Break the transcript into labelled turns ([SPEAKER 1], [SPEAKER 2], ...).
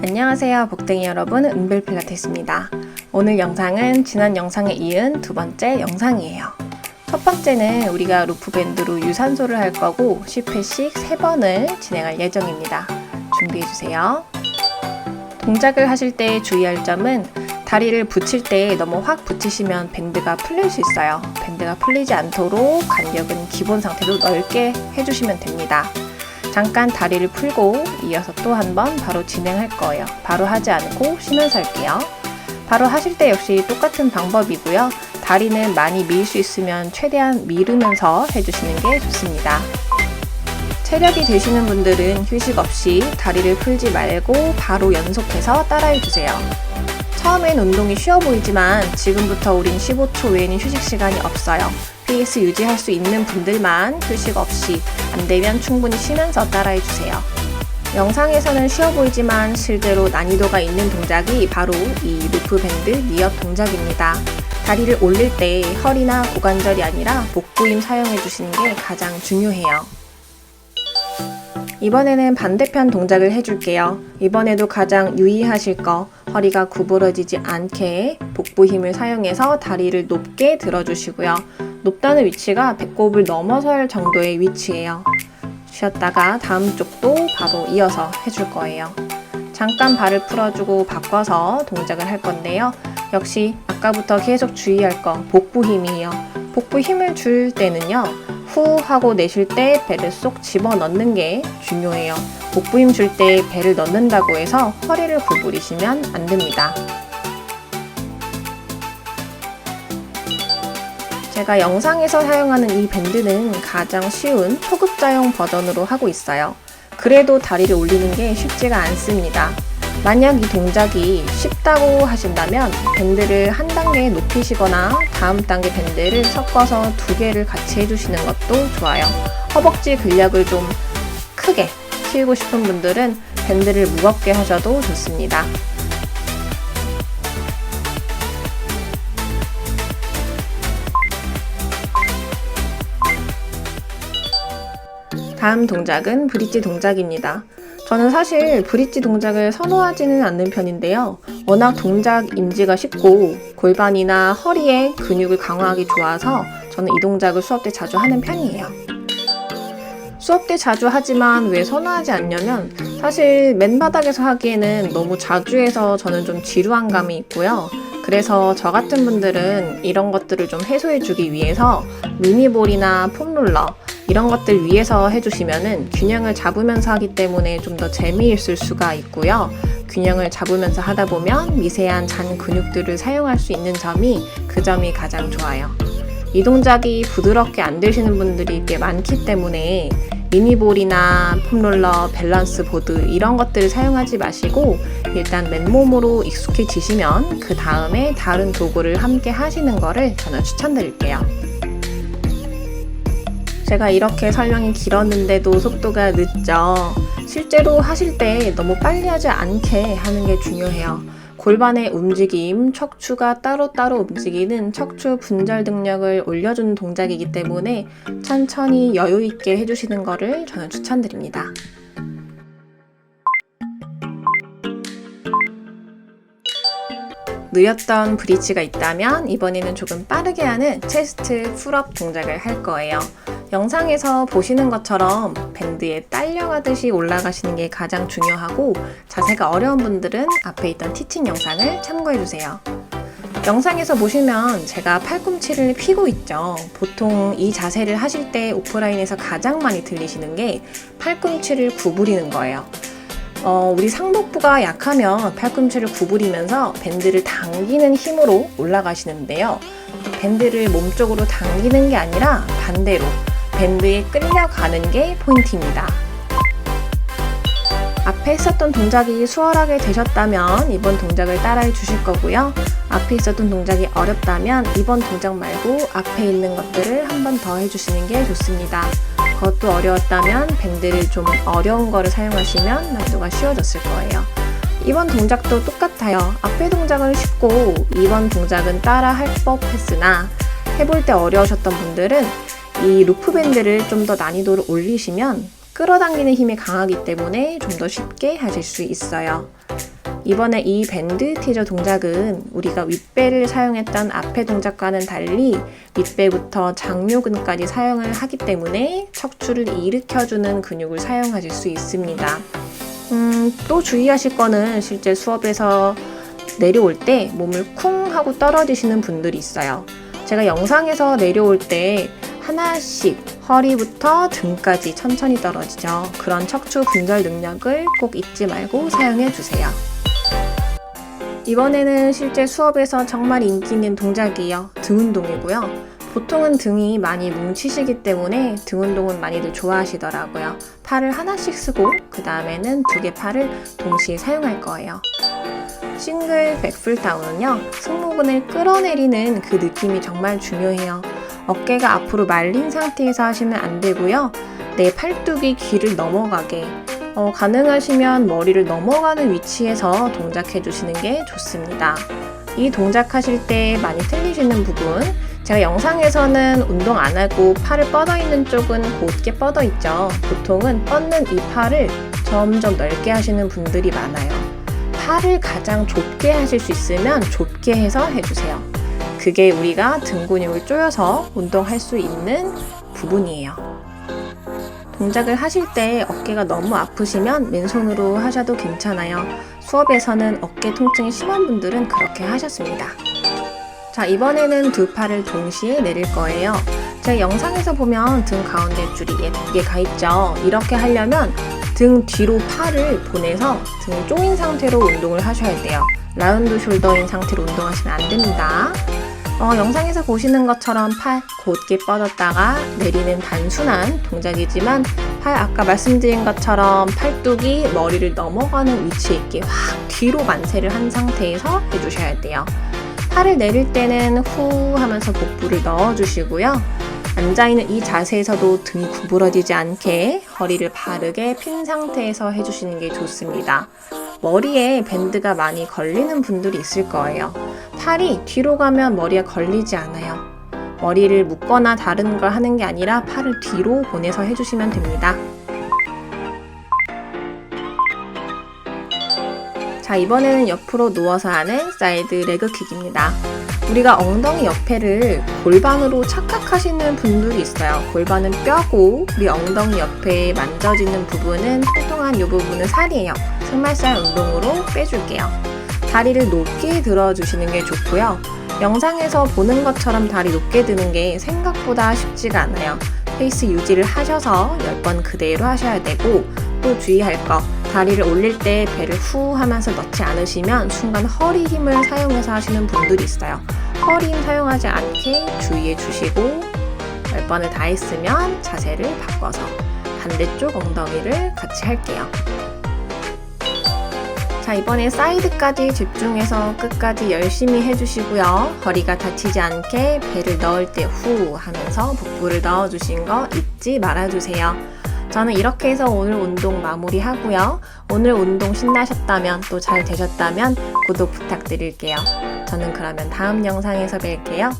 [SPEAKER 1] 안녕하세요 복댕이 여러분, 은별 필라테스입니다. 오늘 영상은 지난 영상에 이은 두 번째 영상이에요. 첫 번째는 우리가 루프 밴드로 유산소를 할 거고 10회씩 3번을 진행할 예정입니다. 준비해주세요. 동작을 하실 때 주의할 점은 다리를 붙일 때 너무 확 붙이시면 밴드가 풀릴 수 있어요. 밴드가 풀리지 않도록 간격은 기본 상태로 넓게 해주시면 됩니다. 잠깐 다리를 풀고 이어서 또 한 번 바로 진행할 거예요. 바로 하지 않고 쉬면서 할게요. 바로 하실 때 역시 똑같은 방법이고요. 다리는 많이 밀 수 있으면 최대한 미루면서 해주시는 게 좋습니다. 체력이 되시는 분들은 휴식 없이 다리를 풀지 말고 바로 연속해서 따라해주세요. 처음엔 운동이 쉬워 보이지만 지금부터 우린 15초 외에는 휴식 시간이 없어요. PS 유지할 수 있는 분들만 휴식 없이, 안되면 충분히 쉬면서 따라해주세요. 영상에서는 쉬워 보이지만 실제로 난이도가 있는 동작이 바로 이 루프 밴드 니엇 동작입니다. 다리를 올릴 때 허리나 고관절이 아니라 복부 힘 사용해주시는 게 가장 중요해요. 이번에는 반대편 동작을 해줄게요. 이번에도 가장 유의하실 거, 허리가 구부러지지 않게 복부 힘을 사용해서 다리를 높게 들어주시고요. 높다는 위치가 배꼽을 넘어설 정도의 위치예요. 쉬었다가 다음 쪽도 바로 이어서 해줄 거예요. 잠깐 발을 풀어주고 바꿔서 동작을 할 건데요. 역시 아까부터 계속 주의할 거 복부 힘이에요. 복부 힘을 줄 때는요, 후 하고 내쉴 때 배를 쏙 집어넣는 게 중요해요. 복부 힘 줄 때 배를 넣는다고 해서 허리를 구부리시면 안 됩니다. 제가 영상에서 사용하는 이 밴드는 가장 쉬운 초급자용 버전으로 하고 있어요. 그래도 다리를 올리는 게 쉽지가 않습니다. 만약 이 동작이 쉽다고 하신다면 밴드를 한 단계 높이시거나 다음 단계 밴드를 섞어서 2개를 같이 해주시는 것도 좋아요. 허벅지 근력을 좀 크게 키우고 싶은 분들은 밴드를 무겁게 하셔도 좋습니다. 다음 동작은 브릿지 동작입니다. 저는 사실 브릿지 동작을 선호하지는 않는 편인데요. 워낙 동작 인지가 쉽고 골반이나 허리에 근육을 강화하기 좋아서 저는 이 동작을 수업 때 자주 하는 편이에요. 수업 때 자주 하지만 왜 선호하지 않냐면 사실 맨바닥에서 하기에는 너무 자주 해서 저는 좀 지루한 감이 있고요. 그래서 저 같은 분들은 이런 것들을 좀 해소해주기 위해서 미니볼이나 폼롤러 이런 것들 위에서 해주시면은 균형을 잡으면서 하기 때문에 좀 더 재미있을 수가 있고요. 균형을 잡으면서 하다 보면 미세한 잔 근육들을 사용할 수 있는 점이 그 점이 가장 좋아요. 이 동작이 부드럽게 안 되시는 분들이 꽤 많기 때문에 미니볼이나 폼롤러, 밸런스 보드 이런 것들을 사용하지 마시고 일단 맨몸으로 익숙해지시면 그 다음에 다른 도구를 함께 하시는 거를 저는 추천드릴게요. 제가 이렇게 설명이 길었는데도 속도가 늦죠. 실제로 하실 때 너무 빨리 하지 않게 하는 게 중요해요. 골반의 움직임, 척추가 따로따로 움직이는 척추 분절 등력을 올려주는 동작이기 때문에 천천히 여유 있게 해주시는 거를 저는 추천드립니다. 느렸던 브릿지가 있다면 이번에는 조금 빠르게 하는 체스트 풀업 동작을 할 거예요. 영상에서 보시는 것처럼 밴드에 딸려가듯이 올라가시는 게 가장 중요하고 자세가 어려운 분들은 앞에 있던 티칭 영상을 참고해주세요. 영상에서 보시면 제가 팔꿈치를 펴고 있죠. 보통 이 자세를 하실 때 오프라인에서 가장 많이 들리시는 게 팔꿈치를 구부리는 거예요. 우리 상복부가 약하면 팔꿈치를 구부리면서 밴드를 당기는 힘으로 올라가시는데요. 밴드를 몸쪽으로 당기는 게 아니라 반대로 밴드에 끌려가는 게 포인트입니다. 앞에 했었던 동작이 수월하게 되셨다면 이번 동작을 따라해 주실 거고요. 앞에 있었던 동작이 어렵다면 이번 동작 말고 앞에 있는 것들을 한 번 더 해주시는 게 좋습니다. 그것도 어려웠다면 밴드를 좀 어려운 거를 사용하시면 난이도가 쉬워졌을 거예요. 이번 동작도 똑같아요. 앞에 동작은 쉽고 이번 동작은 따라 할 법했으나 해볼 때 어려우셨던 분들은 이 루프 밴드를 좀 더 난이도를 올리시면 끌어당기는 힘이 강하기 때문에 좀 더 쉽게 하실 수 있어요. 이번에 이 밴드 티저 동작은 우리가 윗배를 사용했던 앞배 동작과는 달리 윗배부터 장요근까지 사용을 하기 때문에 척추를 일으켜주는 근육을 사용하실 수 있습니다. 또 주의하실 거는 실제 수업에서 내려올 때 몸을 쿵 하고 떨어지시는 분들이 있어요. 제가 영상에서 내려올 때 하나씩 허리부터 등까지 천천히 떨어지죠. 그런 척추 분절 능력을 꼭 잊지 말고 사용해 주세요. 이번에는 실제 수업에서 정말 인기 있는 동작이에요. 등 운동이고요. 보통은 등이 많이 뭉치시기 때문에 등 운동은 많이들 좋아하시더라고요. 팔을 하나씩 쓰고 그 다음에는 2개 팔을 동시에 사용할 거예요. 싱글 백풀 다운은요, 승모근을 끌어내리는 그 느낌이 정말 중요해요. 어깨가 앞으로 말린 상태에서 하시면 안 되고요. 내 팔뚝이 귀를 넘어가게, 가능하시면 머리를 넘어가는 위치에서 동작해 주시는 게 좋습니다. 이 동작 하실 때 많이 틀리시는 부분, 제가 영상에서는 운동 안 하고 팔을 뻗어 있는 쪽은 곧게 뻗어 있죠. 보통은 뻗는 이 팔을 점점 넓게 하시는 분들이 많아요. 팔을 가장 좁게 하실 수 있으면 좁게 해서 해주세요. 그게 우리가 등 근육을 조여서 운동할 수 있는 부분이에요. 동작을 하실 때 어깨가 너무 아프시면 맨손으로 하셔도 괜찮아요. 수업에서는 어깨 통증이 심한 분들은 그렇게 하셨습니다. 자, 이번에는 2팔을 동시에 내릴 거예요. 제가 영상에서 보면 등 가운데 줄이 예쁘게 가 있죠. 이렇게 하려면 등 뒤로 팔을 보내서 등이 조인 상태로 운동을 하셔야 돼요. 라운드 숄더인 상태로 운동하시면 안 됩니다. 영상에서 보시는 것처럼 팔 곧게 뻗었다가 내리는 단순한 동작이지만 팔 아까 말씀드린 것처럼 팔뚝이 머리를 넘어가는 위치에 있게 확 뒤로 만세를 한 상태에서 해주셔야 돼요. 팔을 내릴 때는 후 하면서 복부를 넣어주시고요. 앉아있는 이 자세에서도 등이 구부러지지 않게 허리를 바르게 핀 상태에서 해주시는 게 좋습니다. 머리에 밴드가 많이 걸리는 분들이 있을 거예요. 팔이 뒤로 가면 머리에 걸리지 않아요. 머리를 묶거나 다른 걸 하는 게 아니라 팔을 뒤로 보내서 해주시면 됩니다. 자, 이번에는 옆으로 누워서 하는 사이드 레그킥입니다. 우리가 엉덩이 옆에를 골반으로 착각하시는 분들이 있어요. 골반은 뼈고 우리 엉덩이 옆에 만져지는 부분은 통통한 이 부분은 살이에요. 승말살 운동으로 빼줄게요. 다리를 높게 들어주시는 게 좋고요. 영상에서 보는 것처럼 다리 높게 드는 게 생각보다 쉽지가 않아요. 페이스 유지를 하셔서 10번 그대로 하셔야 되고, 또 주의할 거, 다리를 올릴 때 배를 후 하면서 넣지 않으시면 순간 허리 힘을 사용해서 하시는 분들이 있어요. 허리 힘 사용하지 않게 주의해 주시고 10번을 다 했으면 자세를 바꿔서 반대쪽 엉덩이를 같이 할게요. 자, 이번에 사이드까지 집중해서 끝까지 열심히 해주시고요. 허리가 다치지 않게 배를 넣을 때 후 하면서 복부를 넣어주신 거 잊지 말아주세요. 저는 이렇게 해서 오늘 운동 마무리하고요. 오늘 운동 신나셨다면 또 잘 되셨다면 구독 부탁드릴게요. 저는 그러면 다음 영상에서 뵐게요.